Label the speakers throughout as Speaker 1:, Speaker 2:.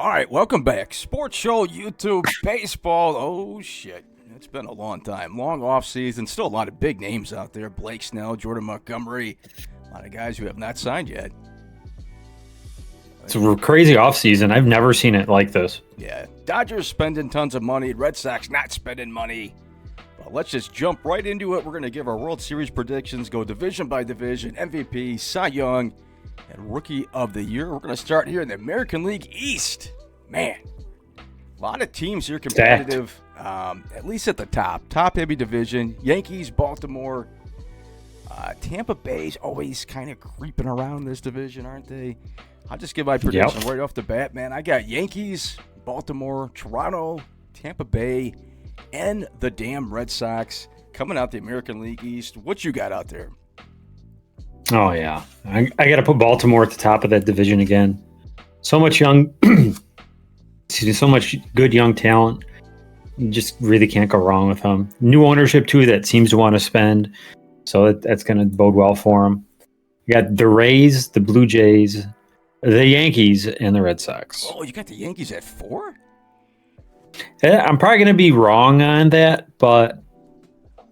Speaker 1: All right, welcome back. Sports Show, YouTube, baseball. Oh, shit. It's been a long time. Long off season. Still a lot of big names out there. Blake Snell, Jordan Montgomery. A lot of guys who have not signed yet.
Speaker 2: It's a crazy offseason. I've never seen it like this.
Speaker 1: Yeah. Dodgers spending tons of money. Red Sox not spending money. But let's just jump right into it. We're going to give our World Series predictions, go division by division, MVP, Cy Young, and Rookie of the Year. We're going to start here in the American League East. Man, a lot of teams here competitive, at least at the top. Top-heavy division. Yankees, Baltimore. Tampa Bay's always kind of creeping around this division, aren't they? I'll just give my prediction right off the bat, man. I got Yankees, Baltimore, Toronto, Tampa Bay, and the damn Red Sox coming out the American League East. What you got out there?
Speaker 2: Oh, yeah. I got to put Baltimore at the top of that division again. So much so much good young talent. You just really can't go wrong with them. New ownership, too, that seems to want to spend. So that's going to bode well for them. You got the Rays, the Blue Jays, the Yankees, and the Red Sox.
Speaker 1: Oh, you got the Yankees at 4?
Speaker 2: I'm probably going to be wrong on that, but,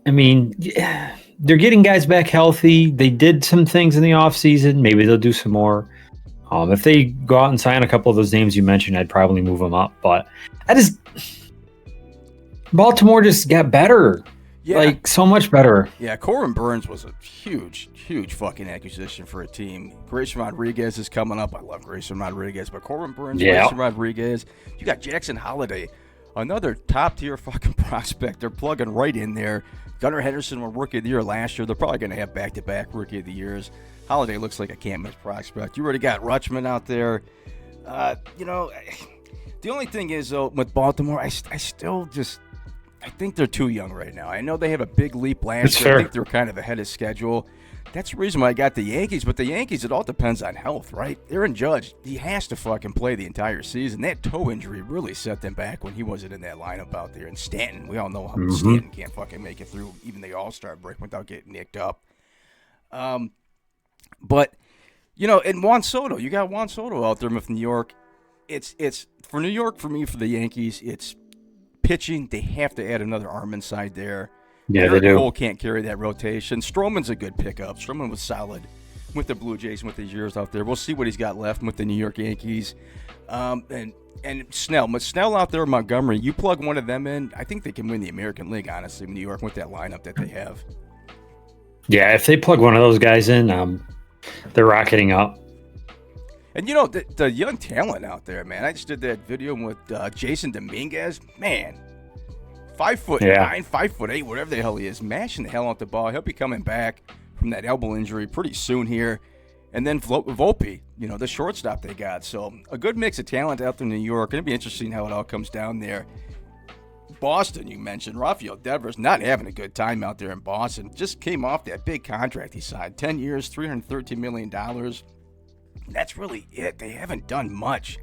Speaker 2: I mean, yeah, they're getting guys back healthy. They did some things in the offseason. Maybe they'll do some more. If they go out and sign a couple of those names you mentioned, I'd probably move them up. But Baltimore just got better. Yeah. Like, so much better.
Speaker 1: Yeah, Corbin Burns was a huge fucking acquisition for a team. Grayson Rodriguez is coming up. I love Grayson Rodriguez, but Corbin Burns, Grayson Rodriguez. You got Jackson Holliday, another top-tier fucking prospect. They're plugging right in there. Gunnar Henderson won Rookie of the Year last year. They're probably going to have back-to-back Rookie of the Years. Holliday looks like a can't-miss prospect. You already got Rutschman out there. The only thing is, though, with Baltimore, I still just – I think they're too young right now. I know they have a big leap last year. I think they're kind of ahead of schedule. That's the reason why I got the Yankees. But the Yankees, it all depends on health, right? Aaron Judge, he has to fucking play the entire season. That toe injury really set them back when he wasn't in that lineup out there. And Stanton, we all know how Stanton can't fucking make it through even the All-Star break without getting nicked up. But, and Juan Soto, you got Juan Soto out there with New York. It's for New York, for me, for the Yankees, it's pitching. They have to add another arm inside there.
Speaker 2: Yeah, they do.
Speaker 1: Cole can't carry that rotation. Stroman's a good pickup. Stroman was solid with the Blue Jays with his years out there. We'll see what he's got left with the New York Yankees. And Snell. But Snell out there, Montgomery, you plug one of them in, I think they can win the American League, honestly, New York with that lineup that they have.
Speaker 2: Yeah, if they plug one of those guys in, they're rocketing up.
Speaker 1: And, the young talent out there, man. I just did that video with Jason Dominguez. Man, 5'9", 5'8", whatever the hell he is, mashing the hell out the ball. He'll be coming back from that elbow injury pretty soon here. And then Volpe, the shortstop they got. So a good mix of talent out there in New York. Going to be interesting how it all comes down there. Boston, you mentioned. Rafael Devers not having a good time out there in Boston. Just came off that big contract he signed. 10 years, $313 million. That's really it. They haven't done much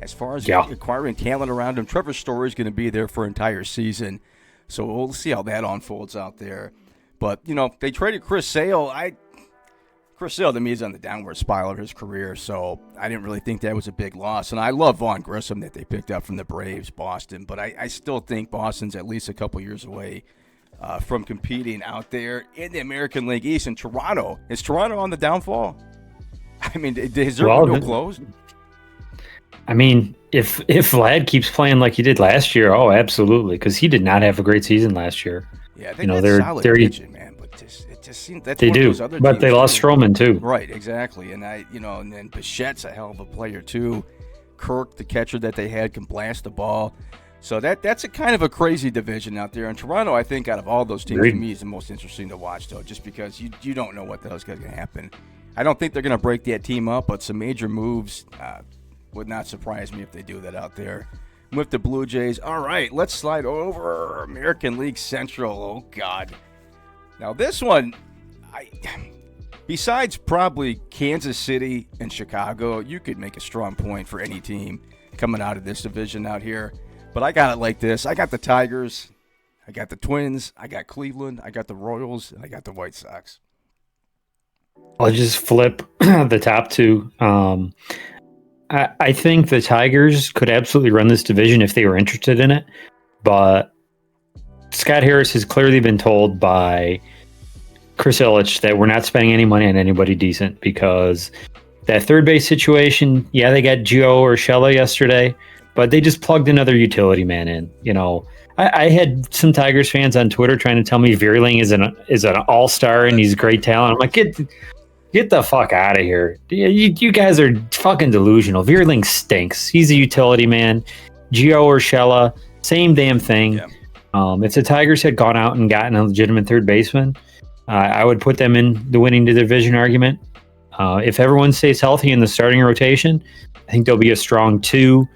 Speaker 1: as far as acquiring talent around him. Trevor Story is going to be there for an entire season, so we'll see how that unfolds out there. But, they traded Chris Sale. Chris Sale, to me, is on the downward spiral of his career, so I didn't really think that was a big loss. And I love Vaughn Grissom that they picked up from the Braves, Boston, but I still think Boston's at least a couple years away from competing out there in the American League East. And Toronto, is Toronto on the downfall? I mean, is their window closed?
Speaker 2: I mean, if Vlad keeps playing like he did last year, oh, absolutely, because he did not have a great season last year.
Speaker 1: Yeah, they're solid pitching, man, but it just seems that's
Speaker 2: they do. But they lost Stroman too.
Speaker 1: Right, exactly, and and then Bichette's a hell of a player too. Kirk, the catcher that they had, can blast the ball. So that's a kind of a crazy division out there. And Toronto, I think, out of all those teams, to me, is the most interesting to watch, though, just because you don't know what the hell's going to happen. I don't think they're going to break that team up, but some major moves would not surprise me if they do that out there. With the Blue Jays, all right, let's slide over American League Central. Oh, God. Now, this one, besides probably Kansas City and Chicago, you could make a strong point for any team coming out of this division out here. But I got it like this. I got the Tigers, I got the Twins, I got Cleveland, I got the Royals, and I got the White Sox.
Speaker 2: I'll just flip the top two. I think the Tigers could absolutely run this division if they were interested in it, but Scott Harris has clearly been told by Chris Ilitch that we're not spending any money on anybody decent because that third base situation, yeah, they got Gio Urshela yesterday, but they just plugged another utility man in. I had some Tigers fans on Twitter trying to tell me Vierling is an all-star and he's great talent. I'm like, get the fuck out of here. You guys are fucking delusional. Vierling stinks. He's a utility man. Gio Urshela, same damn thing.
Speaker 1: Yeah.
Speaker 2: If the Tigers had gone out and gotten a legitimate third baseman, I would put them in the winning the division argument. If everyone stays healthy in the starting rotation, I think they'll be a strong 2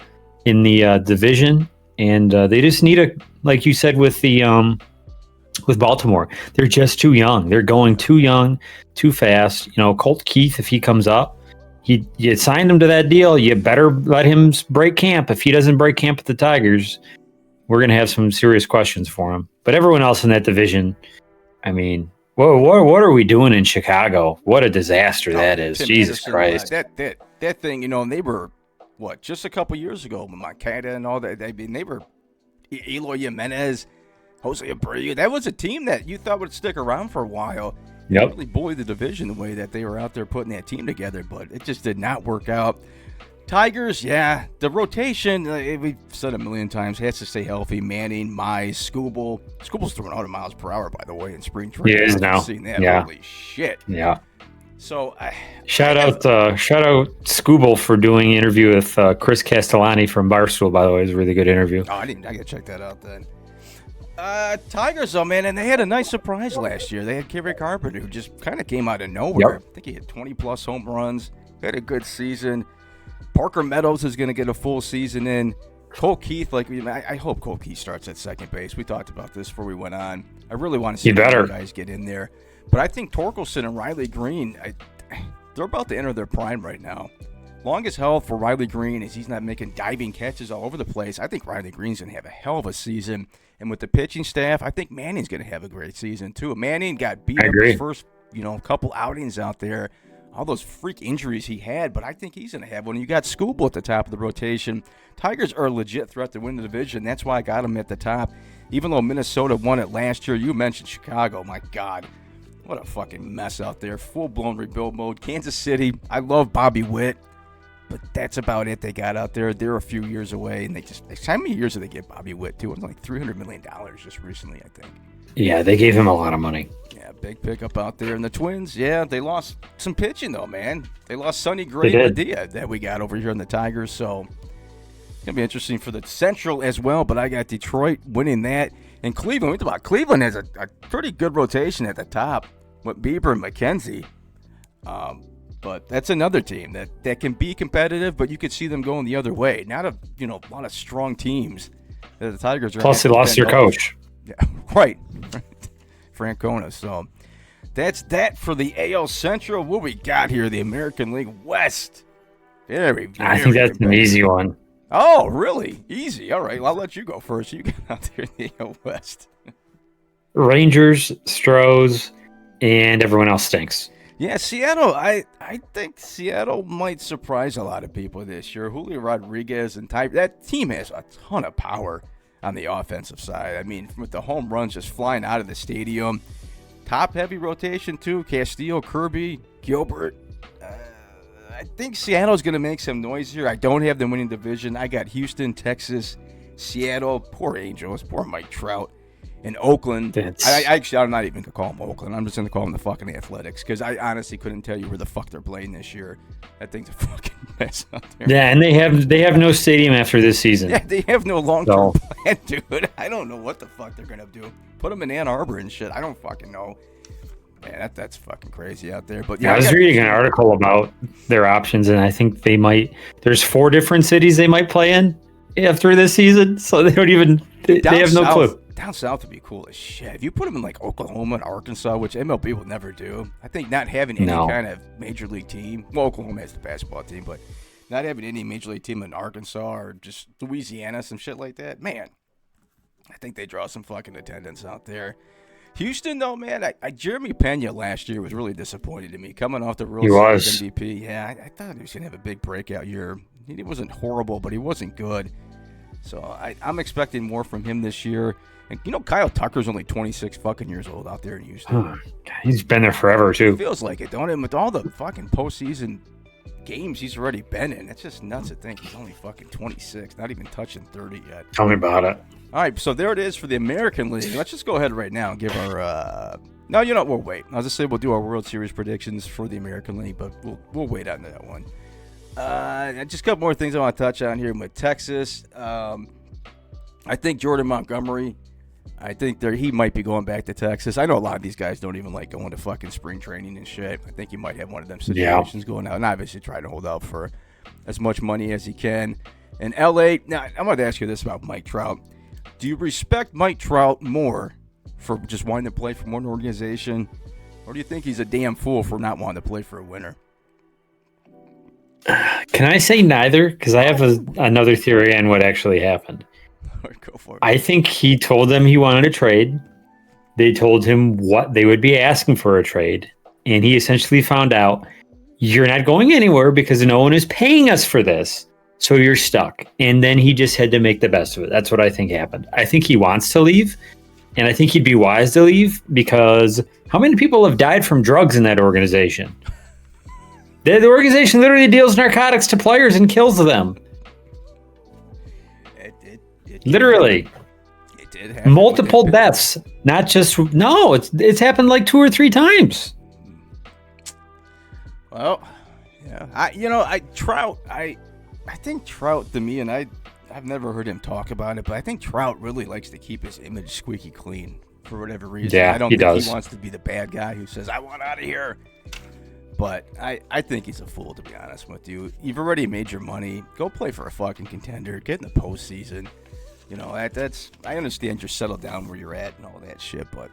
Speaker 2: in the division. And they just need like you said with Baltimore, they're just too young. They're going too young, too fast. Colt Keith, if he comes up, you signed him to that deal. You better let him break camp. If he doesn't break camp at the Tigers, we're going to have some serious questions for him. But everyone else in that division, I mean, what are we doing in Chicago? What a disaster that is.
Speaker 1: Tim
Speaker 2: Jesus
Speaker 1: Anderson,
Speaker 2: Christ.
Speaker 1: That thing, and they were, just a couple years ago, Moncada and all that, they were Eloy Jimenez, Jose Abreu. That was a team that you thought would stick around for a while.
Speaker 2: Yep.
Speaker 1: Really bullied the division the way that they were out there putting that team together, but it just did not work out. Tigers, yeah, the rotation, we've said a million times, has to stay healthy. Manning, Mize, Skubal. Skubal's throwing 100 miles per hour, by the way, in spring training.
Speaker 2: He is now.
Speaker 1: Seen that.
Speaker 2: Yeah.
Speaker 1: Holy shit.
Speaker 2: Yeah.
Speaker 1: So,
Speaker 2: shout out Skubal for doing an interview with Chris Castellani from Barstool. By the way, it was a really good interview.
Speaker 1: Oh, I gotta check that out then. Tigers, though, man, and they had a nice surprise last year. They had Kerry Carpenter, who just kind of came out of nowhere.
Speaker 2: Yep.
Speaker 1: I think he had 20-plus home runs. Had a good season. Parker Meadows is going to get a full season in. Colt Keith, I hope Colt Keith starts at second base. We talked about this before we went on. I really want to see the guys get in there. But I think Torkelson and Riley Green, they're about to enter their prime right now. Longest held for Riley Green is he's not making diving catches all over the place. I think Riley Green's going to have a hell of a season. And with the pitching staff, I think Manning's going to have a great season too. Manning got beat up his first, couple outings out there. All those freak injuries he had, but I think he's going to have one. You got Skubal at the top of the rotation. Tigers are a legit threat to win the division. That's why I got them at the top. Even though Minnesota won it last year, you mentioned Chicago. My God, what a fucking mess out there. Full-blown rebuild mode. Kansas City, I love Bobby Witt, but that's about it they got out there. They're a few years away, and how many years did they get Bobby Witt, too? It was like $300 million just recently, I think.
Speaker 2: Yeah, they gave him a lot of money.
Speaker 1: Yeah, big pickup out there. And the Twins, yeah, they lost some pitching, though, man. They lost Sonny Gray and Padilla that we got over here in the Tigers. So it's going to be interesting for the Central as well. But I got Detroit winning that. And Cleveland, we talked about Cleveland has a pretty good rotation at the top with Bieber and McKenzie. But that's another team that can be competitive, but you could see them going the other way. Not a lot of strong teams that the Tigers are.
Speaker 2: Plus, they lost your coach.
Speaker 1: Yeah, right. Francona. So that's that for the AL Central. What we got here, the American League West. I
Speaker 2: think that's an easy one.
Speaker 1: Oh, really? Easy. All right. Well, I'll let you go first. You get out there in the AL West.
Speaker 2: Rangers, Stros, and everyone else stinks.
Speaker 1: Yeah, Seattle, I think Seattle might surprise a lot of people this year. Julio Rodriguez and that team has a ton of power on the offensive side. I mean, with the home runs just flying out of the stadium. Top-heavy rotation, too. Castillo, Kirby, Gilbert. I think Seattle's going to make some noise here. I don't have them winning division. I got Houston, Texas, Seattle. Poor Angels. Poor Mike Trout. And Oakland. I'm not even going to call them Oakland. I'm just going to call them the fucking Athletics because I honestly couldn't tell you where the fuck they're playing this year. That thing's a fucking mess out there.
Speaker 2: Yeah, and they have no stadium after this season.
Speaker 1: Yeah, they have no long-term plan, dude. I don't know what the fuck they're going to do. Put them in Ann Arbor and shit. I don't fucking know. Man, that's fucking crazy out there. But yeah,
Speaker 2: I was reading an article about their options, and I think they might. There's 4 different cities they might play in after this season, so they don't even. They have no clue.
Speaker 1: Down south would be cool as shit. If you put them in like Oklahoma and Arkansas, which MLB will never do, I think not having any kind of major league team. Well, Oklahoma has the basketball team, but not having any major league team in Arkansas or just Louisiana, some shit like that, man. I think they draw some fucking attendance out there. Houston, though, man, Jeremy Pena last year was really disappointed in me. Coming off the World Series MVP, yeah, I thought he was going to have a big breakout year. He wasn't horrible, but he wasn't good. So I'm expecting more from him this year. And Kyle Tucker's only 26 fucking years old out there in Houston.
Speaker 2: He's been there forever too.
Speaker 1: It feels like it, don't it? With all the fucking postseason games he's already been in, it's just nuts to think he's only fucking 26, not even touching 30 yet.
Speaker 2: Tell me about it.
Speaker 1: All right, so there it is for the American League. Let's just go ahead right now and give our. No, we'll wait. I was just saying we'll do our World Series predictions for the American League, but we'll wait on that one. Just a couple more things I want to touch on here with Texas. I think Jordan Montgomery. I think he might be going back to Texas. I know a lot of these guys don't even like going to fucking spring training and shit. I think he might have one of them situations going out, and obviously trying to hold out for as much money as he can. In LA, now I wanted to ask you this about Mike Trout. Do you respect Mike Trout more for just wanting to play for one organization, or do you think he's a damn fool for not wanting to play for a winner?
Speaker 2: Can I say neither? Because I have another theory on what actually happened.
Speaker 1: Go for it.
Speaker 2: I think he told them he wanted a trade. They told him what they would be asking for a trade. And he essentially found out, you're not going anywhere because no one is paying us for this. So you're stuck. And then he just had to make the best of it. That's what I think happened. I think he wants to leave. And I think he'd be wise to leave because how many people have died from drugs in that organization? The organization literally deals narcotics to players and kills them. Literally.
Speaker 1: It did happen.
Speaker 2: Multiple deaths. Not just... No, it's happened like 2 or 3 times.
Speaker 1: Well, yeah. I think Trout, to me, and I've never heard him talk about it, but I think Trout really likes to keep his image squeaky clean for whatever reason.
Speaker 2: Yeah,
Speaker 1: I don't
Speaker 2: he
Speaker 1: think
Speaker 2: does.
Speaker 1: He wants to be the bad guy who says, I want out of here. But I think he's a fool, to be honest with you. You've already made your money. Go play for a fucking contender. Get in the postseason. That's. I understand you're settled down where you're at and all that shit, but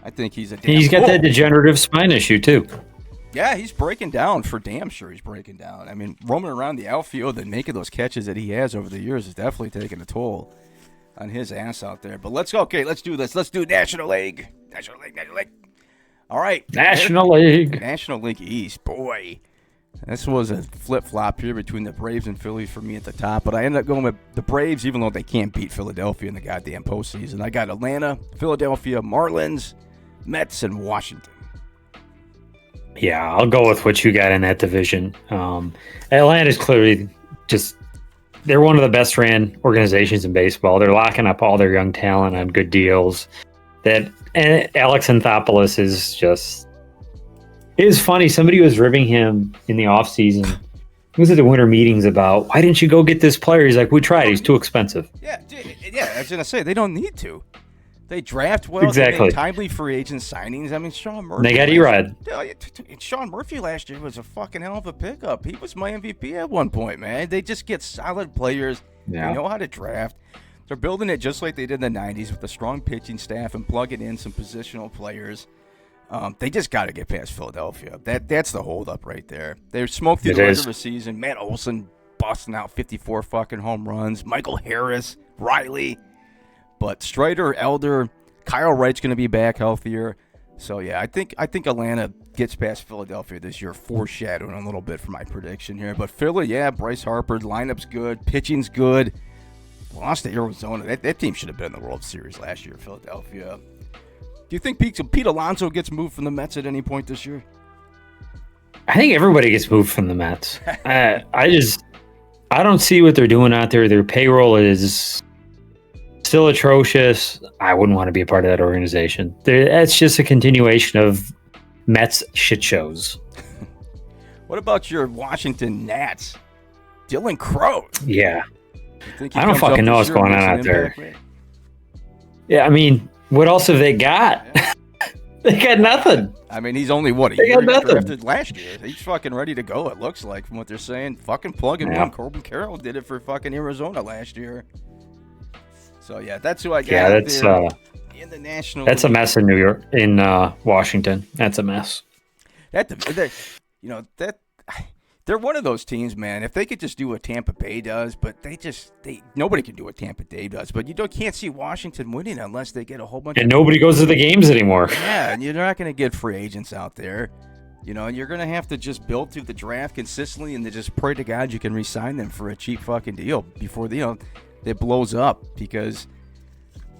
Speaker 1: I think he's a damn
Speaker 2: He's got
Speaker 1: fool.
Speaker 2: that degenerative spine issue, too.
Speaker 1: Yeah, he's breaking down. For damn sure he's breaking down. I mean, roaming around the outfield and making those catches that he has over the years is definitely taking a toll on his ass out there. But let's go. Okay, let's do this. Let's do National League. National League. All right.
Speaker 2: National League.
Speaker 1: National League East. Boy, this was a flip-flop here between the Braves and Phillies for me at the top. But I ended up going with the Braves, even though they can't beat Philadelphia in the goddamn postseason. I got Atlanta, Philadelphia, Marlins, Mets, and Washington.
Speaker 2: Yeah, I'll go with what you got in that division. Atlanta's clearly they're one of the best ran organizations in baseball. They're locking up all their young talent on good deals. And Alex Anthopoulos is funny. Somebody was ribbing him in the offseason. He was at the winter meetings about, why didn't you go get this player? He's like, we tried. He's too expensive.
Speaker 1: Yeah, I was going to say, they don't need to. They draft well.
Speaker 2: Exactly.
Speaker 1: They make timely free agent signings. I mean, Sean Murphy.
Speaker 2: They got Erod.
Speaker 1: Sean Murphy last year was a fucking hell of a pickup. He was my MVP at one point, man. They just get solid players.
Speaker 2: Yeah.
Speaker 1: They know how to draft. They're building it just like they did in the 90s with a strong pitching staff and plugging in some positional players. They just got to get past Philadelphia. That's the holdup right there. They smoked through the regular season. Matt Olson busting out 54 fucking home runs. Michael Harris, Riley. But Strider, Elder, Kyle Wright's going to be back healthier. So, yeah, I think Atlanta gets past Philadelphia this year, foreshadowing a little bit for my prediction here. But Philly, yeah, Bryce Harper, lineup's good, pitching's good. Lost to Arizona. That team should have been in the World Series last year, Philadelphia. Do you think Pete Alonso gets moved from the Mets at any point this year?
Speaker 2: I think everybody gets moved from the Mets. I don't see what they're doing out there. Their payroll is still atrocious. I wouldn't want to be a part of that organization. That's just a continuation of Mets shit shows.
Speaker 1: What about your Washington Nats? Dylan Crowe.
Speaker 2: Yeah. I don't fucking know what's going on out there. Yeah, I mean, what else have they got? Yeah. They got nothing.
Speaker 1: I mean, he's only, a year drafted last year. He's fucking ready to go, it looks like, from what they're saying. Fucking plug him in. Corbin Carroll did it for fucking Arizona last year. So, yeah, that's who I got.
Speaker 2: Yeah, that's
Speaker 1: in the National
Speaker 2: That's
Speaker 1: League.
Speaker 2: A mess in New York, in Washington. That's a mess.
Speaker 1: They're one of those teams, man. If they could just do what Tampa Bay does, but nobody can do what Tampa Bay does. But can't see Washington winning unless they get a whole bunch.
Speaker 2: And nobody goes to the games anymore.
Speaker 1: Yeah, and you're not going to get free agents out there. And you're going to have to just build through the draft consistently and then just pray to God you can re-sign them for a cheap fucking deal before, it blows up. Because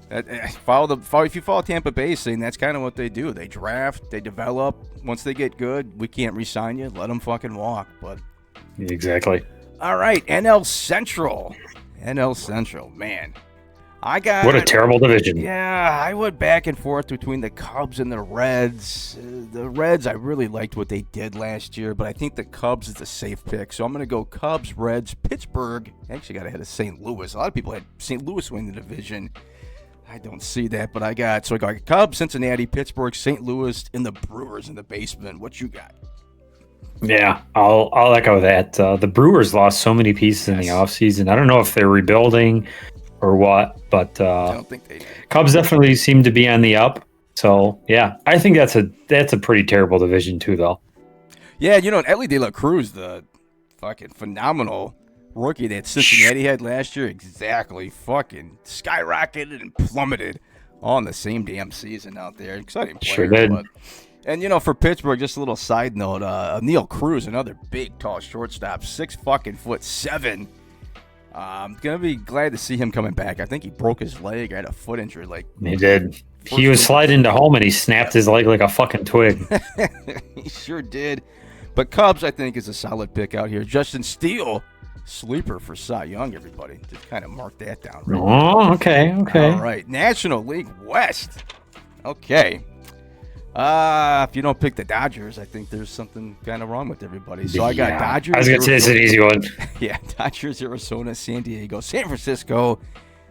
Speaker 1: if you follow Tampa Bay, saying that's kind of what they do. They draft, they develop. Once they get good, we can't re-sign you. Let them fucking walk. But
Speaker 2: exactly.
Speaker 1: All right, NL Central, man.
Speaker 2: What a terrible division.
Speaker 1: Yeah, I went back and forth between the Cubs and the Reds. The Reds, I really liked what they did last year, but I think the Cubs is a safe pick. So I'm going to go Cubs, Reds, Pittsburgh. Actually got ahead of St. Louis. A lot of people had St. Louis win the division. I don't see that, but I got Cubs, Cincinnati, Pittsburgh, St. Louis, and the Brewers in the basement. What you got?
Speaker 2: Yeah, I'll echo that. The Brewers lost so many pieces in the offseason. I don't know if they're rebuilding or what, but
Speaker 1: I don't think they do.
Speaker 2: Cubs definitely seem to be on the up. So yeah, I think that's a pretty terrible division too, though.
Speaker 1: Yeah, Ellie De La Cruz, the fucking phenomenal rookie that Cincinnati had last year, exactly fucking skyrocketed and plummeted all in the same damn season out there. Exciting player.
Speaker 2: Sure did.
Speaker 1: And for Pittsburgh, just a little side note, Neil Cruz, another big, tall shortstop, 6'7". I'm gonna be glad to see him coming back. I think he broke his leg. I had a foot injury.
Speaker 2: He did. He was sliding to home and he snapped his leg like a fucking twig.
Speaker 1: He sure did. But Cubs, I think, is a solid pick out here. Justin Steele, sleeper for Cy Young. Everybody just kind of mark that down. Right
Speaker 2: now. Okay.
Speaker 1: All right, National League West. Okay. If you don't pick the Dodgers, I think there's something kind of wrong with everybody. So I got Dodgers.
Speaker 2: I was going to say it's an easy one.
Speaker 1: Yeah, Dodgers, Arizona, San Diego, San Francisco.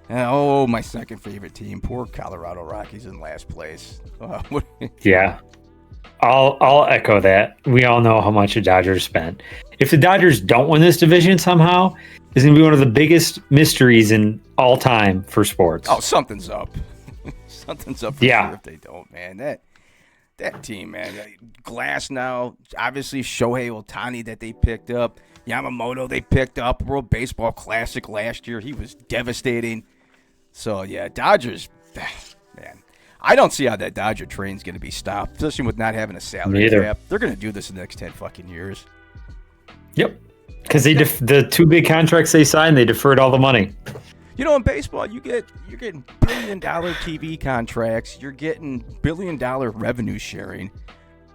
Speaker 1: And, my second favorite team, poor Colorado Rockies in last place.
Speaker 2: Yeah, I'll echo that. We all know how much the Dodgers spent. If the Dodgers don't win this division somehow, it's going to be one of the biggest mysteries in all time for sports.
Speaker 1: Oh, something's up. Something's up for sure if they don't, man. That team, man. Glass now, obviously Shohei Ohtani that they picked up. Yamamoto they picked up. World Baseball Classic last year. He was devastating. So, yeah, Dodgers, man. I don't see how that Dodger train's going to be stopped, especially with not having a salary cap. They're going to do this in the next 10 fucking years.
Speaker 2: Yep. Because the two big contracts they signed, they deferred all the money.
Speaker 1: In baseball, you're getting billion-dollar TV contracts. You're getting billion-dollar revenue sharing.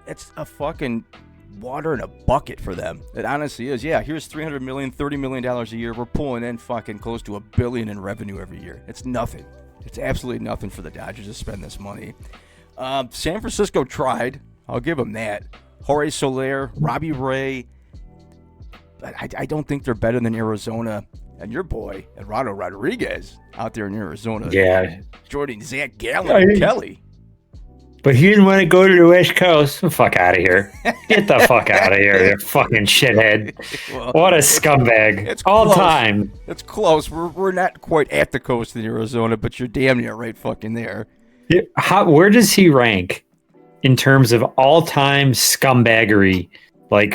Speaker 1: It's a fucking water in a bucket for them. It honestly is. Yeah, here's $300 million, $30 million a year. We're pulling in fucking close to $1 billion in revenue every year. It's nothing. It's absolutely nothing for the Dodgers to spend this money. San Francisco tried. I'll give them that. Jorge Soler, Robbie Ray. I don't think they're better than Arizona. And your boy, Eduardo Rodriguez, out there in Arizona.
Speaker 2: Yeah.
Speaker 1: Jordan, Zach Gallen, and Kelly.
Speaker 2: But he didn't want to go to the West Coast. Fuck out of here. Get the fuck out of here, you fucking shithead. Well, what a scumbag.
Speaker 1: It's
Speaker 2: all
Speaker 1: close.
Speaker 2: Time.
Speaker 1: It's close. We're not quite at the coast in Arizona, but you're damn near right fucking there.
Speaker 2: Where does he rank in terms of all-time scumbaggery?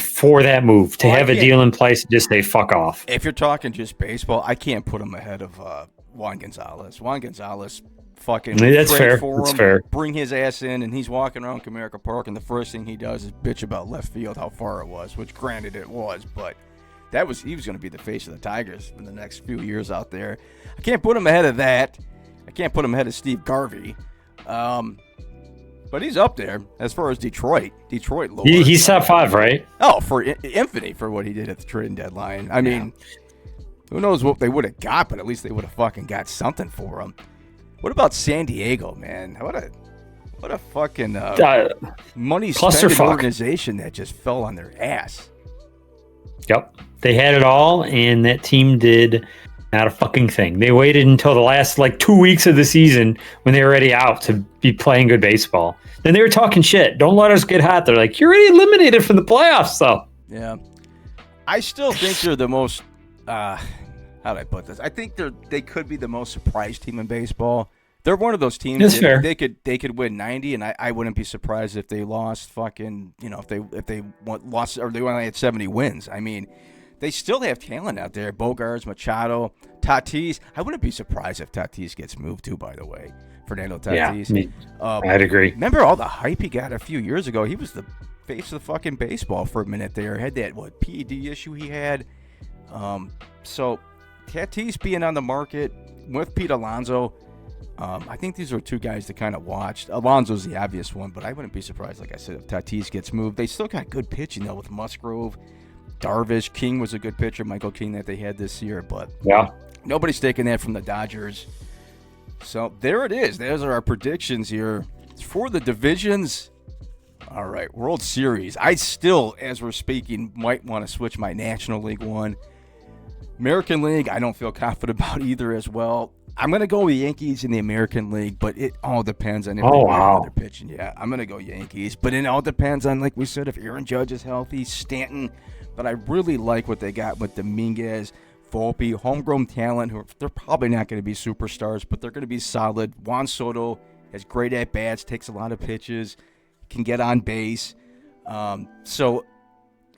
Speaker 2: For that move, to have a deal in place and just say, fuck off.
Speaker 1: If you're talking just baseball, I can't put him ahead of Juan Gonzalez. Juan Gonzalez fucking
Speaker 2: that's fair.
Speaker 1: For him,
Speaker 2: fair.
Speaker 1: Bring his ass in, and he's walking around Comerica Park, and the first thing he does is bitch about left field, how far it was, which granted it was, but he was going to be the face of the Tigers in the next few years out there. I can't put him ahead of that. I can't put him ahead of Steve Garvey. But he's up there as far as Detroit. Detroit lower.
Speaker 2: He's top 5, right?
Speaker 1: Oh, for Infinity for what he did at the trading deadline. I mean, who knows what they would have got, but at least they would have fucking got something for him. What about San Diego, man? What a fucking money spending organization that just fell on their ass.
Speaker 2: Yep. They had it all, and that team did not a fucking thing. They waited until the last 2 weeks of the season when they were already out to be playing good baseball. Then they were talking shit. Don't let us get hot. They're like, you're already eliminated from the playoffs, though.
Speaker 1: Yeah. I still think they're the most, how do I put this? I think they could be the most surprised team in baseball. They're one of those teams
Speaker 2: That's fair.
Speaker 1: They could win 90, and I wouldn't be surprised if they lost fucking, if they lost or they only had 70 wins. I mean, they still have talent out there. Bogarts, Machado, Tatis. I wouldn't be surprised if Tatis gets moved too, by the way. Fernando Tatis.
Speaker 2: Yeah, I'd agree.
Speaker 1: Remember all the hype he got a few years ago? He was the face of the fucking baseball for a minute there. Had that, PED issue he had. So Tatis being on the market with Pete Alonso, I think these are two guys to kind of watch. Alonso's the obvious one, but I wouldn't be surprised, like I said, if Tatis gets moved. They still got good pitching, though, with Musgrove, Darvish. King was a good pitcher, Michael King, that they had this year, but nobody's taking that from the Dodgers. So there it is. Those are our predictions here for the divisions. All right, World Series. I still, as we're speaking, might want to switch my National League one. American League, I don't feel confident about either as well. I'm going to go with Yankees in the American League, but it all depends on if they're pitching. Yeah, I'm going to go Yankees, but it all depends on, like we said, if Aaron Judge is healthy, Stanton. But I really like what they got with Dominguez, Volpe, homegrown talent, who they're probably not going to be superstars, but they're going to be solid. Juan Soto has great at-bats, takes a lot of pitches, can get on base. So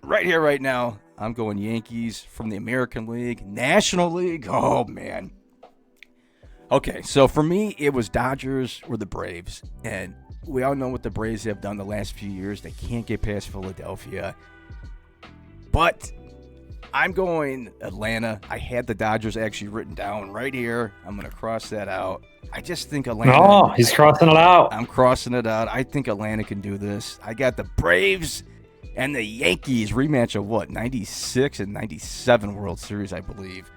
Speaker 1: right here, right now, I'm going Yankees from the American League. National League, oh, man. Okay, so for me, it was Dodgers or the Braves. And we all know what the Braves have done the last few years. They can't get past Philadelphia. But I'm going Atlanta. I had the Dodgers actually written down right here. I'm going to cross that out. I just think Atlanta.
Speaker 2: Oh, he's crossing it out.
Speaker 1: I'm crossing it out. I think Atlanta can do this. I got the Braves and the Yankees rematch of 96 and 97 World Series, I believe.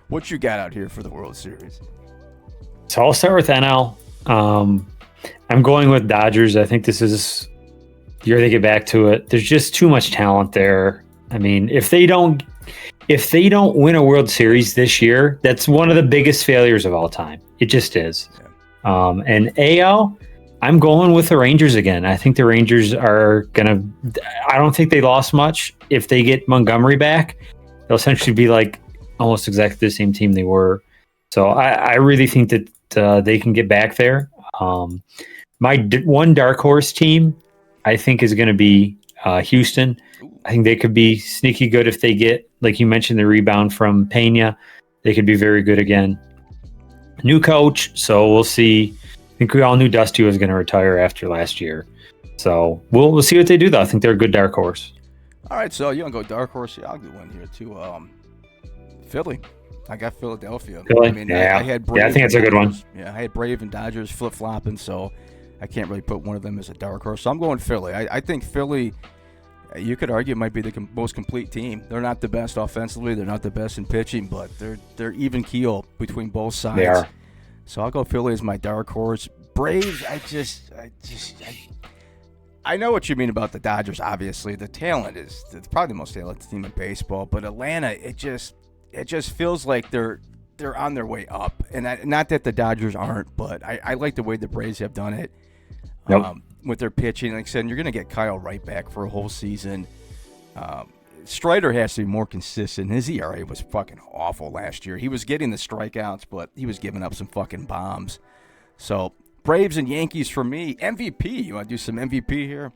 Speaker 1: What you got out here for the World Series?
Speaker 2: So I'll start with NL. I'm going with Dodgers. I think this is the year they get back to it. There's just too much talent there. I mean, if they don't win a World Series this year, that's one of the biggest failures of all time. It just is. Yeah. And AL, I'm going with the Rangers again. I think the Rangers are gonna. I don't think they lost much. If they get Montgomery back, they'll essentially be like almost exactly the same team they were. So I really think that they can get back there. My one dark horse team, I think, is going to be Houston. I think they could be sneaky good if they get, like you mentioned, the rebound from Pena. They could be very good again. New coach, so we'll see. I think we all knew Dusty was going to retire after last year. So we'll see what they do, though. I think they're a good dark horse.
Speaker 1: All right, so you want to go dark horse? Yeah, I'll do one here, too. Philly. I got Philadelphia.
Speaker 2: Philly?
Speaker 1: I mean,
Speaker 2: yeah.
Speaker 1: I had Brave
Speaker 2: I think it's a good one.
Speaker 1: Yeah, I had Brave and Dodgers flip-flopping, so I can't really put one of them as a dark horse. So I'm going Philly. I think Philly, you could argue, might be the most complete team. They're not the best offensively. They're not the best in pitching, but they're even keel between both sides.
Speaker 2: They are.
Speaker 1: So I'll go Philly as my dark horse. Braves, I know what you mean about the Dodgers, obviously. The talent is probably the most talented team in baseball, but Atlanta, it just feels like they're on their way up. And not that the Dodgers aren't, but I like the way the Braves have done it with their pitching. Like I said, you're going to get Kyle Wright back for a whole season. Strider has to be more consistent. His ERA was fucking awful last year. He was getting the strikeouts, but he was giving up some fucking bombs. So Braves and Yankees for me. MVP. You want to do some MVP here?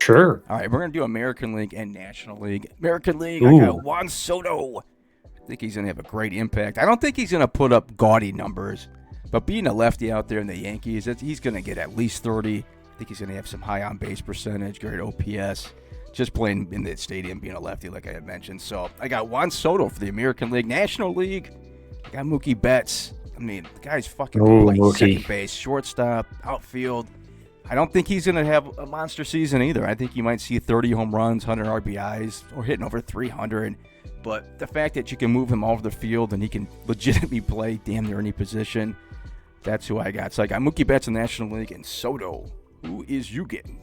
Speaker 2: Sure.
Speaker 1: All right, we're going to do American League and National League. American League,
Speaker 2: Ooh.
Speaker 1: I got Juan Soto. I think he's going to have a great impact. I don't think he's going to put up gaudy numbers, but being a lefty out there in the Yankees, he's going to get at least 30. I think he's going to have some high on-base percentage, great OPS, just playing in the stadium, being a lefty like I had mentioned. So I got Juan Soto for the American League. National League, I got Mookie Betts. I mean, the guy's fucking playing second base, shortstop, outfield. I don't think he's going to have a monster season either. I think you might see 30 home runs, 100 RBIs, or hitting over 300. But the fact that you can move him all over the field and he can legitimately play damn near any position, that's who I got. So I got Mookie Betts in the National League and Soto. Who is you getting?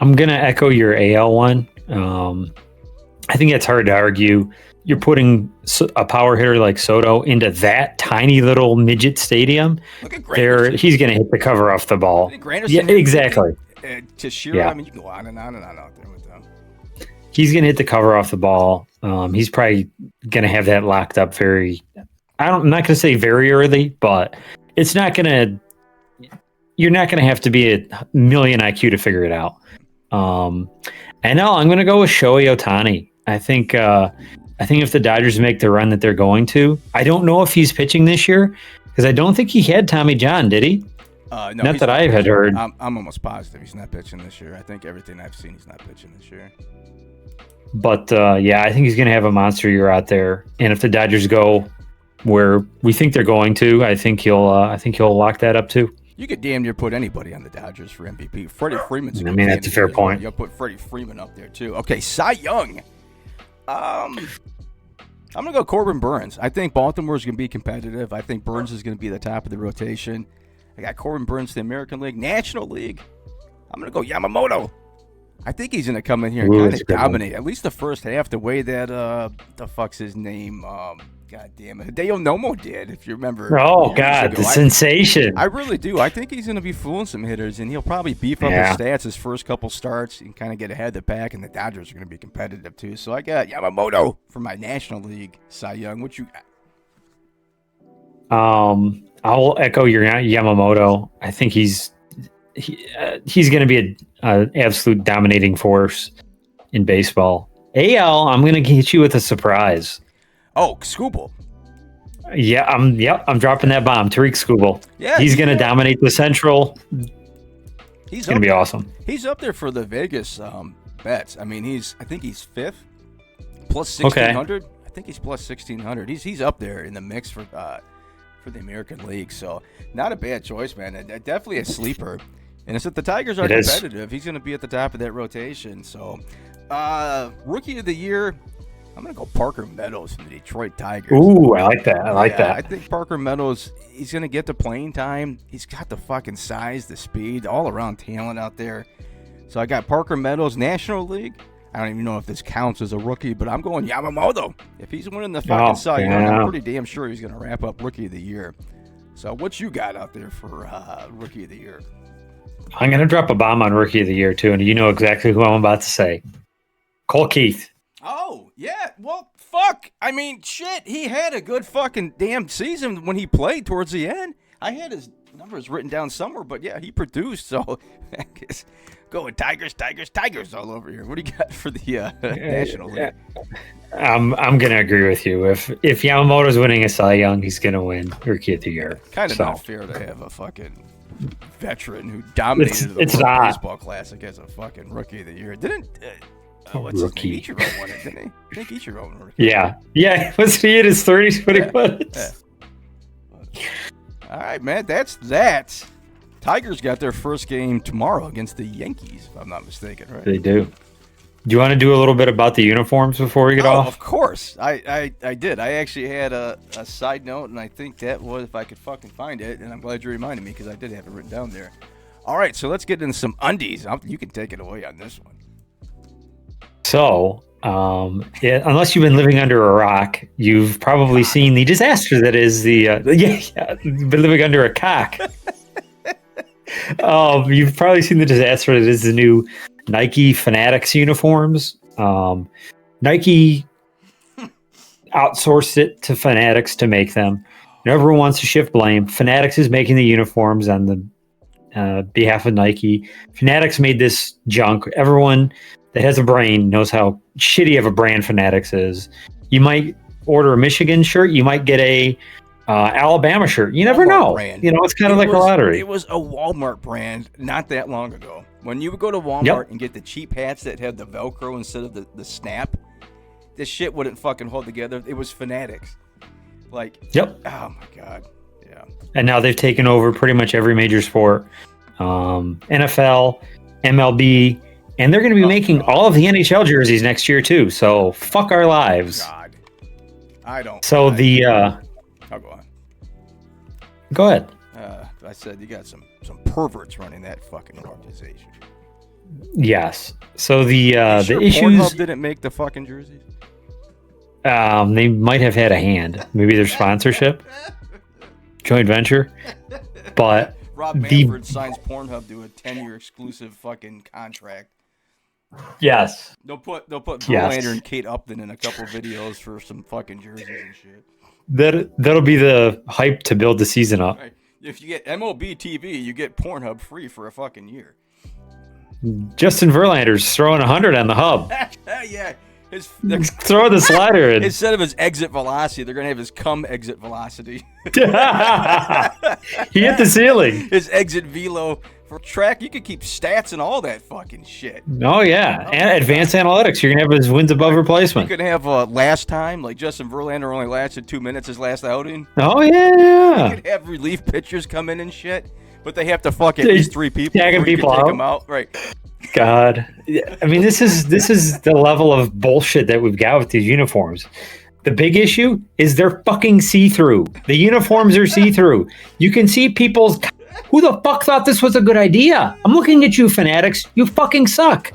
Speaker 2: I'm going to echo your AL one. I think it's hard to argue. You're putting a power hitter like Soto into that tiny little midget stadium.
Speaker 1: Look at Granderson.
Speaker 2: He's going to hit the cover off the ball. Yeah, exactly.
Speaker 1: Tashira, I mean, you can go on and on and on out there with them.
Speaker 2: He's going to hit the cover off the ball. He's probably going to have that locked up I'm not going to say very early, but it's not going to, you're not going to have to be a million IQ to figure it out. And now I'm going to go with Shohei Ohtani. I think if the Dodgers make the run that they're going to, I don't know if he's pitching this year because I don't think he had Tommy John, did he?
Speaker 1: No,
Speaker 2: Not that I had heard.
Speaker 1: I'm almost positive he's not pitching this year. I think everything I've seen, he's not pitching this year.
Speaker 2: But yeah, I think he's going to have a monster year out there. And if the Dodgers go where we think they're going to, I think he'll lock that up too.
Speaker 1: You could damn near put anybody on the Dodgers for MVP. Freddie Freeman's.
Speaker 2: I mean, that's a fair point.
Speaker 1: You'll put Freddie Freeman up there too. Okay, Cy Young. I'm gonna go Corbin Burns. I think Baltimore's gonna be competitive. I think Burns is gonna be the top of the rotation. I got Corbin Burns, the American League, National League. I'm gonna go Yamamoto. I think he's gonna come in here and kind of dominate at least the first half. The way that the fuck's his name? God damn it, Hideo Nomo did. If you remember.
Speaker 2: Oh God, the sensation.
Speaker 1: I really do. I think he's gonna be fooling some hitters, and he'll probably beef up his stats his first couple starts and kind of get ahead of the pack. And the Dodgers are gonna be competitive too. So I got Yamamoto for my National League Cy Young. What you got?
Speaker 2: I'll echo your Yamamoto. I think he's going to be an absolute dominating force in baseball. AL, I'm going to hit you with a surprise.
Speaker 1: Oh, Skubal.
Speaker 2: Yeah, I'm dropping that bomb. Tariq Skubal. Yeah, he's going to dominate the Central. He's going to be awesome.
Speaker 1: He's up there for the Vegas bets. I mean, I think he's fifth, plus 1,600. Okay. I think he's plus 1,600. He's up there in the mix for the American League. So not a bad choice, man. Definitely a sleeper. And it's that the Tigers are competitive. He's going to be at the top of that rotation. So Rookie of the Year, I'm going to go Parker Meadows from the Detroit Tigers.
Speaker 2: Ooh, I like that. I like that.
Speaker 1: I think Parker Meadows, he's going to get the playing time. He's got the fucking size, the speed, all-around talent out there. So I got Parker Meadows, National League. I don't even know if this counts as a rookie, but I'm going Yamamoto. If he's winning the fucking Cy Young, I'm pretty damn sure he's going to wrap up Rookie of the Year. So what you got out there for Rookie of the Year?
Speaker 2: I'm going to drop a bomb on Rookie of the Year, too, and you know exactly who I'm about to say. Cole Keith.
Speaker 1: Oh, yeah. Well, fuck. I mean, shit. He had a good fucking damn season when he played towards the end. I had his numbers written down somewhere, but yeah, he produced. So I guess going Tigers all over here. What do you got for the National League?
Speaker 2: I'm going to agree with you. If Yamamoto's winning a Cy Young, he's going to win Rookie of the Year.
Speaker 1: Kind of not fair to have a fucking veteran who dominated the World Baseball Classic as a fucking Rookie of the Year. Didn't what's
Speaker 2: rookie.
Speaker 1: His name? Ichiro won it, didn't he? I think Ichiro won Rookie.
Speaker 2: Yeah. Was he in his 30s when he won it?
Speaker 1: All right, man. That's that. Tigers got their first game tomorrow against the Yankees, if I'm not mistaken, right?
Speaker 2: They do. Do you want to do a little bit about the uniforms before we get off?
Speaker 1: Of course. I did. I actually had a side note, and I think that was, if I could fucking find it, and I'm glad you reminded me because I did have it written down there. All right, so let's get into some undies. You can take it away on this one.
Speaker 2: So, unless you've been living under a rock, you've probably seen the disaster that is you've been living under a cock. You've probably seen the disaster that is the new Nike Fanatics uniforms. Nike outsourced it to Fanatics to make them. And everyone wants to shift blame. Fanatics is making the uniforms on the behalf of Nike. Fanatics made this junk. Everyone that has a brain knows how shitty of a brand Fanatics is. You might order a Michigan shirt. You might get a Alabama shirt. You never know. Brand. You know, it's kind of like a lottery.
Speaker 1: It was a Walmart brand not that long ago. When you would go to Walmart and get the cheap hats that had the Velcro instead of the snap, this shit wouldn't fucking hold together. It was Fanatics. Oh my God. Yeah.
Speaker 2: And now they've taken over pretty much every major sport. NFL, MLB, and they're going to be making all of the NHL jerseys next year too. So fuck our lives.
Speaker 1: God. I don't.
Speaker 2: So
Speaker 1: I'll go on.
Speaker 2: Go ahead.
Speaker 1: I said you got some perverts running that fucking organization.
Speaker 2: Yes. So the issues.
Speaker 1: Pornhub didn't make the fucking jerseys.
Speaker 2: They might have had a hand. Maybe their sponsorship, joint venture. But
Speaker 1: Rob Manfred signs Pornhub to a 10-year exclusive fucking contract.
Speaker 2: Yes.
Speaker 1: They'll put Verlander and Kate Upton in a couple videos for some fucking jerseys and shit.
Speaker 2: That'll be the hype to build the season up.
Speaker 1: Right. If you get MLB TV, you get Pornhub free for a fucking year.
Speaker 2: Justin Verlander's throwing 100 on the hub.
Speaker 1: Yeah.
Speaker 2: Throw the slider in.
Speaker 1: Instead of his exit velocity, they're going to have his come exit velocity.
Speaker 2: He hit the ceiling.
Speaker 1: His exit velo for track. You could keep stats and all that fucking shit.
Speaker 2: Oh, yeah. And advanced analytics. You're going to have his wins above replacement.
Speaker 1: You could have last time, like Justin Verlander only lasted 2 minutes his last outing.
Speaker 2: Oh, yeah.
Speaker 1: You could have relief pitchers come in and shit, but they have to fuck at least 3 people.
Speaker 2: Tagging people
Speaker 1: take
Speaker 2: out.
Speaker 1: them out. Right.
Speaker 2: God, I mean, this is the level of bullshit that we've got with these uniforms. The big issue is they're fucking see-through. The uniforms are see-through. You can see people's. Who the fuck thought this was a good idea? I'm looking at you, fanatics. You fucking suck.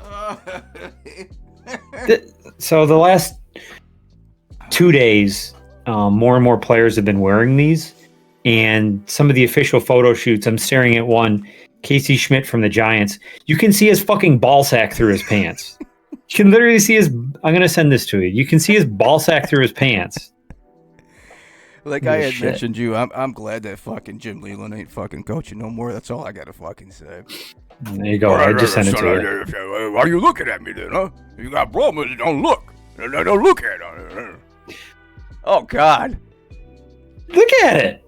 Speaker 2: So the last 2 days, more and more players have been wearing these, and some of the official photo shoots. I'm staring at one. Casey Schmidt from the Giants. You can see his fucking ball sack through his pants. You can literally see his. I'm gonna send this to you. You can see his ball sack through his pants.
Speaker 1: Like I had mentioned you, I'm glad that fucking Jim Leland ain't fucking coaching no more. That's all I gotta fucking say.
Speaker 2: There you go. I just sent it to you.
Speaker 1: Why are you looking at me then, huh? You got a problem with it? Don't look. Don't look at it. Oh God.
Speaker 2: Look at it.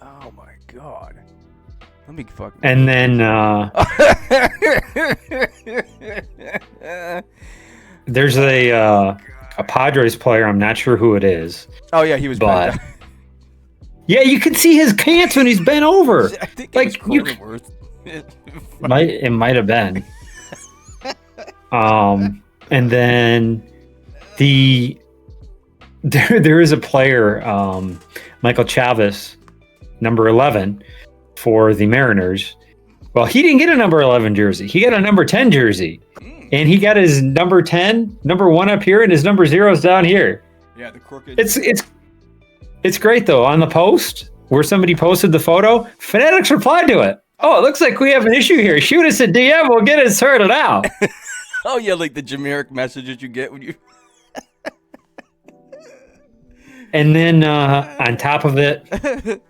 Speaker 1: Oh my God. Let me fucking.
Speaker 2: And then there's a Padres player. I'm not sure who it is.
Speaker 1: Oh yeah, he was.
Speaker 2: But yeah, you can see his pants when he's bent over.
Speaker 1: I think
Speaker 2: like
Speaker 1: it was
Speaker 2: it might have been. And then there is a player, Michael Chavis, number 11. For the Mariners. Well, he didn't get a number 11 jersey. He got a number 10 jersey. And he got his number 10, number 1 up here, and his number 0's down here.
Speaker 1: Yeah, the crooked.
Speaker 2: It's great, though. On the post, where somebody posted the photo, Fanatics replied to it. Oh, it looks like we have an issue here. Shoot us a DM. We'll get it sorted out.
Speaker 1: Oh, yeah, like the generic messages you get when you...
Speaker 2: And then on top of it...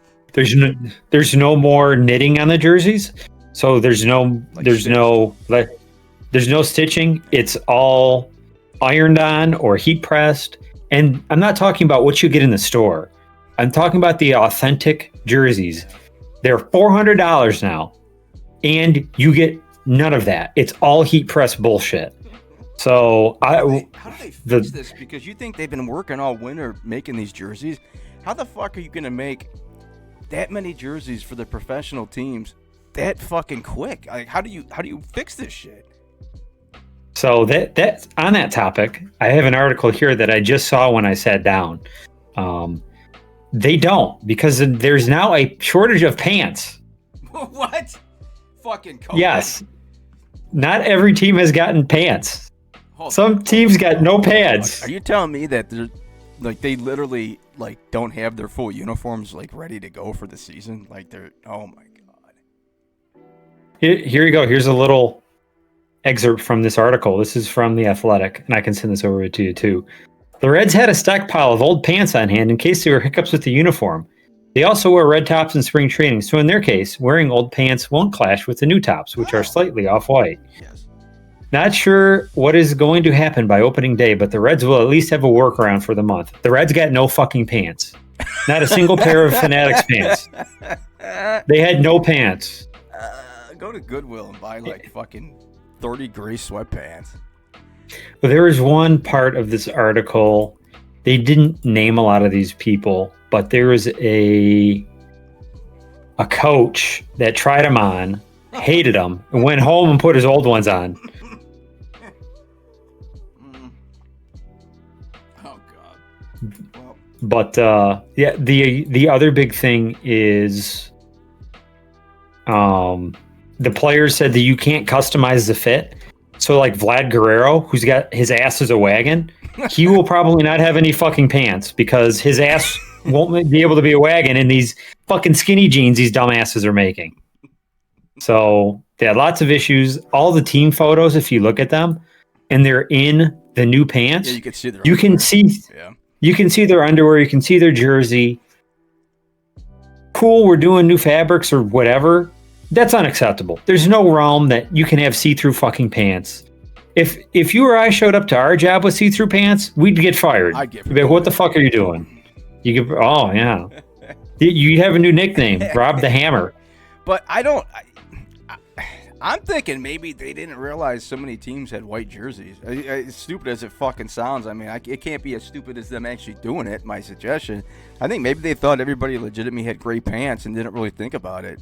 Speaker 2: There's no more knitting on the jerseys, so there's no stitching. It's all ironed on or heat pressed. And I'm not talking about what you get in the store. I'm talking about the authentic jerseys. They're $400 now, and you get none of that. It's all heat pressed bullshit. So
Speaker 1: how do they fix this? Because you think they've been working all winter making these jerseys. How the fuck are you gonna make that many jerseys for the professional teams that fucking quick? Like, how do you fix this shit?
Speaker 2: So that on that topic, I have an article here that I just saw when I sat down. They don't, because there's now a shortage of pants.
Speaker 1: What? Fucking COVID.
Speaker 2: Yes. Not every team has gotten pants. Some teams got no pants.
Speaker 1: Are you telling me that they literally don't have their full uniforms ready to go for the season? Oh my God.
Speaker 2: Here you go. Here's a little excerpt from this article. This is from The Athletic, and I can send this over to you too. The Reds had a stockpile of old pants on hand in case there were hiccups with the uniform. They also wear red tops in spring training, so in their case, wearing old pants won't clash with the new tops, which are slightly off-white.
Speaker 1: Yes.
Speaker 2: Not sure what is going to happen by opening day, but the Reds will at least have a workaround for the month. The Reds got no fucking pants. Not a single pair of Fanatics pants. They had no pants.
Speaker 1: Go to Goodwill and buy fucking 30 gray sweatpants.
Speaker 2: Well, there was one part of this article. They didn't name a lot of these people, but there was a coach that tried them on, hated them, and went home and put his old ones on.
Speaker 1: Oh God. Well.
Speaker 2: But the other big thing is, the players said that you can't customize the fit. So Vlad Guerrero, who's got his ass as a wagon, he will probably not have any fucking pants because his ass won't be able to be a wagon in these fucking skinny jeans these dumbasses are making. So they had lots of issues. All the team photos, if you look at them, and they're in the new pants,
Speaker 1: you can see their
Speaker 2: you can see you can see their underwear, you can see their jersey. Cool, we're doing new fabrics or whatever. That's unacceptable. There's no realm that you can have see-through fucking pants If you or I showed up to our job with see-through pants, we'd get fired.
Speaker 1: I'd get
Speaker 2: fired. What the fuck are you doing? You could. Oh yeah. You have a new nickname, Rob the Hammer.
Speaker 1: But I'm thinking maybe they didn't realize so many teams had white jerseys. As stupid as it fucking sounds, I mean, it can't be as stupid as them actually doing it, my suggestion. I think maybe they thought everybody legitimately had gray pants and didn't really think about it.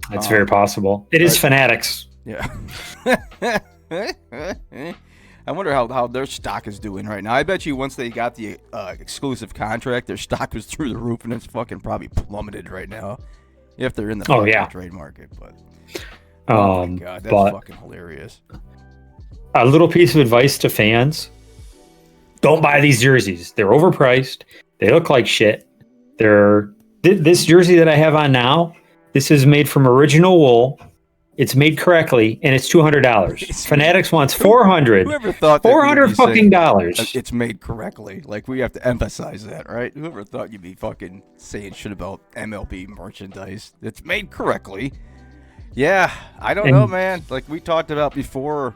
Speaker 2: That's very possible. It is Fanatics.
Speaker 1: Yeah. I wonder how their stock is doing right now. I bet you once they got the exclusive contract, their stock was through the roof, and it's fucking probably plummeted right now. If they're in the trade market, but oh my god, that's fucking hilarious.
Speaker 2: A little piece of advice to fans: don't buy these jerseys. They're overpriced. They look like shit. This jersey that I have on now. This is made from original wool. It's made correctly, and it's $200. Fanatics wants $400.
Speaker 1: Whoever thought
Speaker 2: $400 fucking dollars.
Speaker 1: It's made correctly. Like, we have to emphasize that, right? Whoever thought you'd be fucking saying shit about MLB merchandise? It's made correctly. Yeah, I don't know, man. Like we talked about before,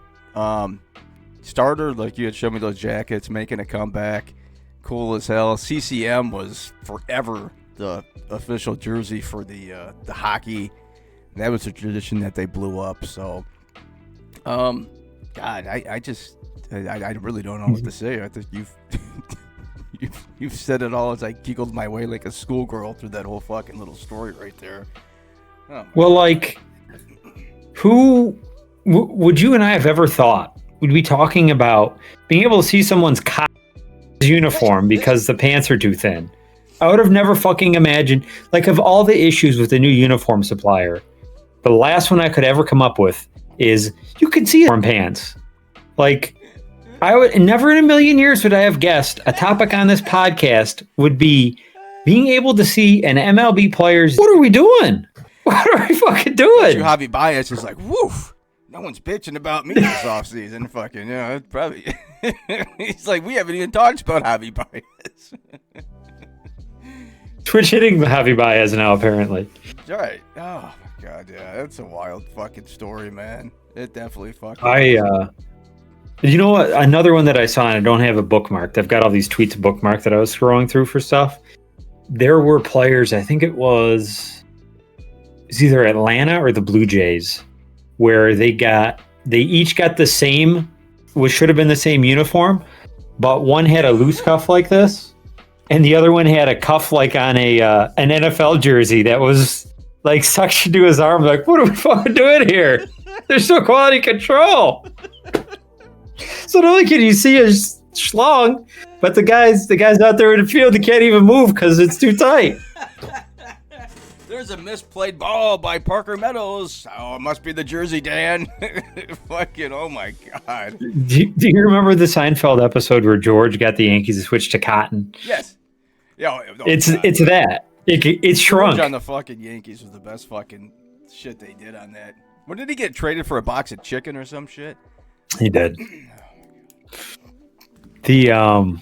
Speaker 1: Starter, like you had shown me those jackets, making a comeback, cool as hell. CCM was forever the official jersey for the hockey. That was a tradition that they blew up. So, God, I really don't know what to say. I think you've said it all as I giggled my way like a schoolgirl through that whole fucking little story right there. Oh,
Speaker 2: well, like, who would you and I have ever thought would be talking about being able to see someone's uniform because the pants are too thin? I would have never fucking imagined, like, of all the issues with the new uniform supplier, the last one I could ever come up with is you can see warm pants. Like, I would never in a million years would I have guessed a topic on this podcast would be being able to see an MLB player's. What are we doing? What are we fucking doing?
Speaker 1: Javi Baez is like, woof. No one's bitching about me this offseason. Fucking, it's probably. He's like, we haven't even talked about Javi Baez.
Speaker 2: Twitch hitting Javi Baez now, apparently.
Speaker 1: Right. Oh, my God, yeah. That's a wild fucking story, man. It definitely fucking
Speaker 2: you know what? Another one that I saw, and I don't have it bookmarked. I've got all these tweets bookmarked that I was scrolling through for stuff. There were players, I think it's either Atlanta or the Blue Jays, where they each got the same, which should have been the same uniform, but one had a loose cuff like this, and the other one had a cuff like on an NFL jersey that was like suctioned to his arm. Like, what are we fucking doing here? There's no quality control. So not only can you see a schlong, but the guys out there in the field, they can't even move because it's too tight.
Speaker 1: There's a misplayed ball by Parker Meadows. Oh, it must be the jersey, Dan. Fucking, oh my God.
Speaker 2: Do you remember the Seinfeld episode where George got the Yankees to switch to cotton?
Speaker 1: Yes. Yeah,
Speaker 2: it's that. It's shrunk.
Speaker 1: George on the fucking Yankees was the best fucking shit they did on that. When did he get traded for a box of chicken or some shit?
Speaker 2: He did. This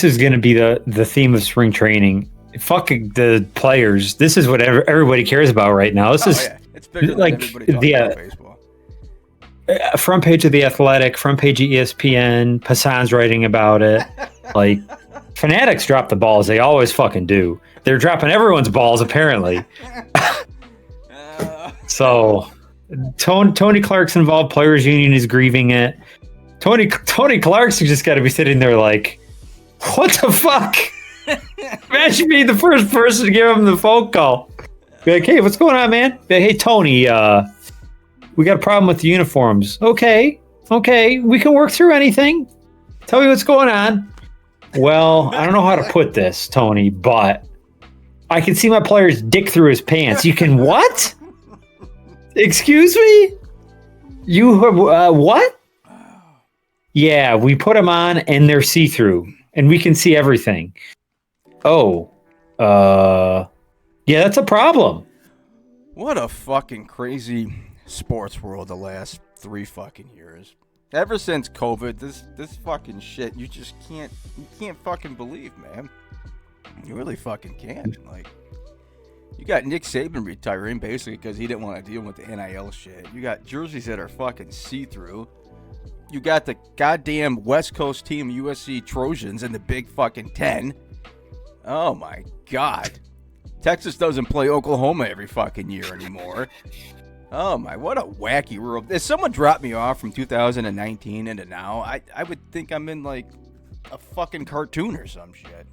Speaker 2: is going to be the theme of spring training. Fucking the players. This is what everybody cares about right now. This is
Speaker 1: it's bigger than everybody talking about baseball.
Speaker 2: Front page of The Athletic, front page of ESPN, Passan's writing about it. Like, Fanatics drop the balls. They always fucking do. They're dropping everyone's balls, apparently. So, Tony Clark's involved. Players Union is grieving it. Tony Clark's just got to be sitting there like, what the fuck? Imagine being the first person to give him the phone call. Be like, hey, what's going on, man? Be like, hey, Tony, we got a problem with the uniforms. Okay, we can work through anything. Tell me what's going on. Well, I don't know how to put this, Tony, but I can see my player's dick through his pants. You can what? Excuse me? You what? Yeah, we put them on and they're see-through and we can see everything. Oh, yeah, that's a problem.
Speaker 1: What a fucking crazy sports world the last 3 fucking years. Ever since COVID, this fucking shit, you can't fucking believe, man. You really fucking can't. Like, You got Nick Saban retiring basically because he didn't want to deal with the NIL shit. You got jerseys that are fucking see-through. You got the goddamn West Coast team USC Trojans in the Big fucking Ten. Oh my God. Texas doesn't play Oklahoma every fucking year anymore. Oh my, what a wacky world. If someone dropped me off from 2019 into now, I would think I'm in like a fucking cartoon or some shit.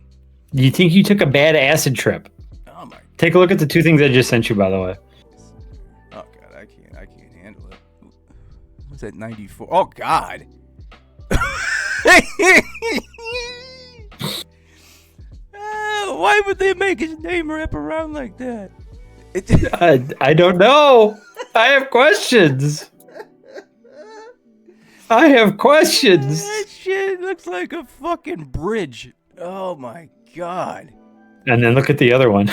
Speaker 2: You think you took a bad acid trip?
Speaker 1: Oh my.
Speaker 2: Take a look at the two things I just sent you, by the way.
Speaker 1: Oh God, I can't handle it. What's that 94? Oh God. Why would they make his name wrap around like that?
Speaker 2: I don't know. I have questions.
Speaker 1: That shit looks like a fucking bridge. Oh my God.
Speaker 2: And then look at the other one.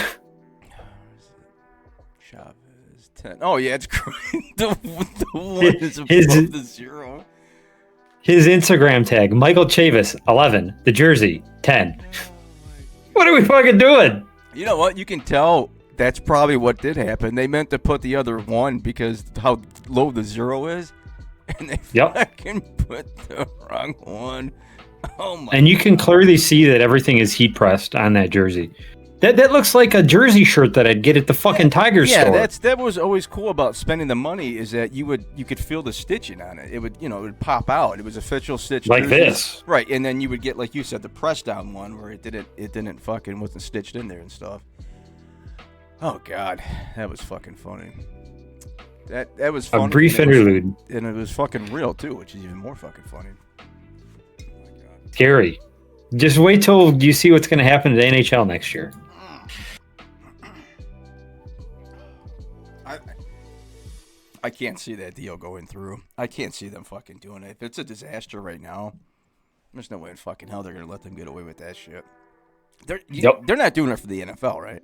Speaker 1: Chavez 10. Oh yeah, it's great. the one is above the 0.
Speaker 2: His Instagram tag, Michael Chavis, 11. The jersey, 10. What are we fucking doing?
Speaker 1: You know what? You can tell that's probably what did happen. They meant to put the other 1 because how low the 0 is. And they fucking put the wrong one. Oh my!
Speaker 2: And you can clearly see that everything is heat pressed on that jersey. That looks like a jersey shirt that I'd get at the fucking Tiger store.
Speaker 1: Yeah, that was always cool about spending the money is that you could feel the stitching on it. It would pop out. It was official stitch
Speaker 2: like
Speaker 1: jerseys.
Speaker 2: This,
Speaker 1: right? And then you would get, like you said, the press down one where it didn't fucking wasn't stitched in there and stuff. Oh God, that was fucking funny. That was funny.
Speaker 2: A brief interlude,
Speaker 1: and it was fucking real too, which is even more fucking funny. Oh my God.
Speaker 2: Scary. Just wait till you see what's going to happen to the NHL next year.
Speaker 1: I can't see that deal going through. I can't see them fucking doing it. If it's a disaster right now, there's no way in fucking hell they're going to let them get away with that shit. They're not doing it for the NFL, right?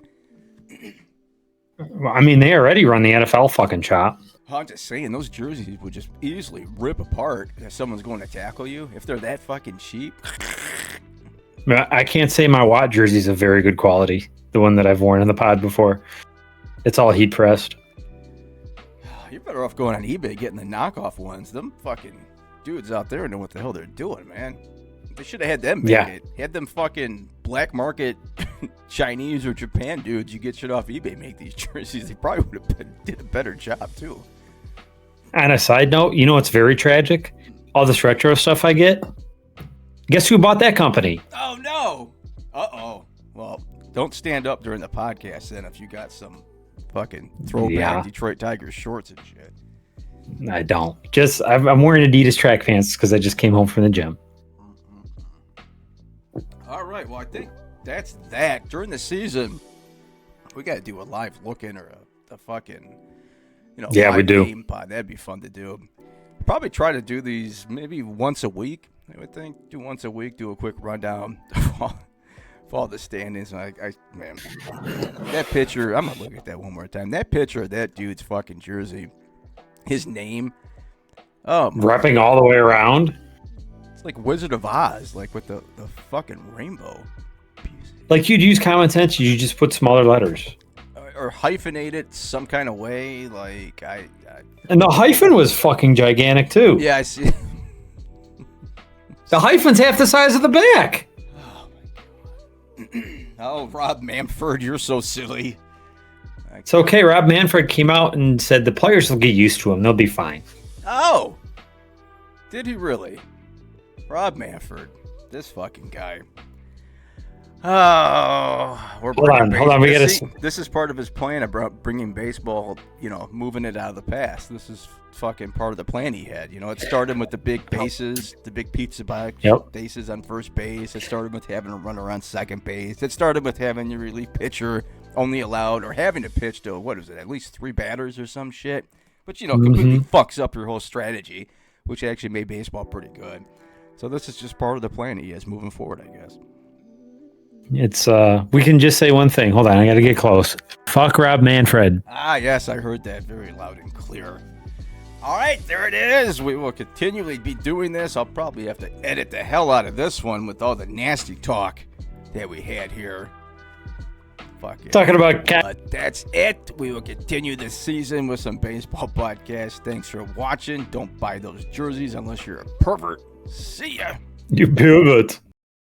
Speaker 2: Well, I mean, they already run the NFL fucking shop.
Speaker 1: I'm just saying, those jerseys would just easily rip apart if someone's going to tackle you. If they're that fucking cheap.
Speaker 2: I can't say my Watt jersey is of very good quality. The one that I've worn in the pod before. It's all heat pressed.
Speaker 1: You're better off going on eBay getting the knockoff ones. Them fucking dudes out there know what the hell they're doing, man. They should have had them make it. Had them fucking black market Chinese or Japan dudes you get shit off eBay make these jerseys. They probably would have did a better job, too.
Speaker 2: On a side note, you know what's very tragic? All this retro stuff I get. Guess who bought that company?
Speaker 1: Oh, no. Uh-oh. Well, don't stand up during the podcast then if you got some fucking throwback Detroit Tigers shorts and shit.
Speaker 2: I don't. I'm wearing Adidas track pants because I just came home from the gym.
Speaker 1: All right. Well, I think that's that. During the season, we got to do a live look-in or a fucking, live
Speaker 2: we do.
Speaker 1: game pod. That'd be fun to do. Probably try to do these maybe once a week. I would think do once a week, do a quick rundown of all the standings. Man, that picture, I'm going to look at that one more time. That picture of that dude's fucking jersey, his name.
Speaker 2: Wrapping all the way around.
Speaker 1: It's like Wizard of Oz, like with the fucking rainbow.
Speaker 2: Like you'd use common sense, you just put smaller letters.
Speaker 1: Or hyphenate it some kind of way, like
Speaker 2: And the hyphen was fucking gigantic too.
Speaker 1: Yeah, I see.
Speaker 2: The hyphen's half the size of the back.
Speaker 1: Oh my God. Oh, Rob Manfred, you're so silly.
Speaker 2: It's okay. Rob Manfred came out and said the players will get used to him. They'll be fine.
Speaker 1: Oh, did he really? Rob Manfred, this fucking guy. Oh, hold on. We gotta. This is part of his plan about bringing baseball, moving it out of the past. This is fucking part of the plan he had. It started with the big bases, the big pizza box bases on first base. It started with having a runner on second base. It started with having your relief pitcher only allowed or having to pitch to at least 3 batters or some shit. But completely fucks up your whole strategy, which actually made baseball pretty good. So this is just part of the plan he has moving forward, I guess.
Speaker 2: It's we can just say one thing. Hold on, I gotta get close. Fuck Rob Manfred.
Speaker 1: Ah, yes, I heard that very loud and clear. All right, there it is. We will continually be doing this. I'll probably have to edit the hell out of this one with all the nasty talk that we had here. Fuck it.
Speaker 2: Talking about cat.
Speaker 1: But that's it. We will continue this season with some baseball podcasts. Thanks for watching. Don't buy those jerseys unless you're a pervert. See ya.
Speaker 2: You pivot.